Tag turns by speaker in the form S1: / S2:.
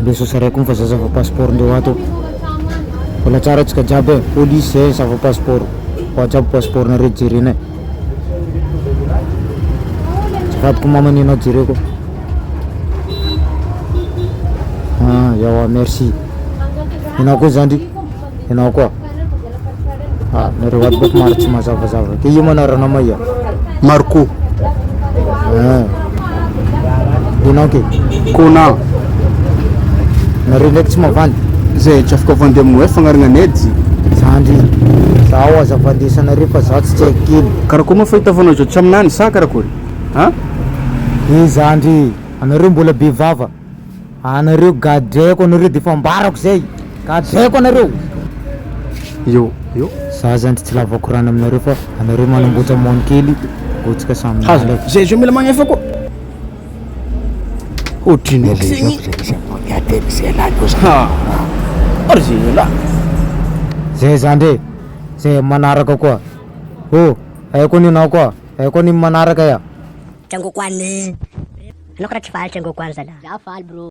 S1: Beso sareko fa zaza passeport ndeo ato. Wala tsara tsika jiaby police zay zava passeport. Ho jiaby passeport nareo jerena. Zafadiko mamanino jereko. Yawa merci. Inao koa zandry. Inao koa. Nareo ato boko maro tsy mazavazava. Ke io manarana maia?
S2: Marco.
S1: Inao ke?
S2: Kona.
S1: Nareo ndraiky tsy mavandy?
S2: Zay tsy afaka vandy aminao fagnarana nedy.
S1: Zandry. Zaho aza vandesanareo fa zaho tsy haiko kely.
S2: Karakory moa fahitavanao zao tsy aminany sa karakory?
S1: Zandry, anareo mbola be vava. Anareo gadreko anareo de fa ambarako zay. Gadreko anareo.
S2: Yo.
S1: Za zandry tsy lavako rano aminareo fa anareo manamboatra mono kely. Gotsika samy nalaiko.
S2: Zay zao mila magnefa koa. Otrino
S1: zay zandry. Zay manaraka koa. Aiko ninao koa. Aiko ni manaraka ya.
S3: Changu kwani. Ano kara kifal changu kwanza la. Ja fal bro.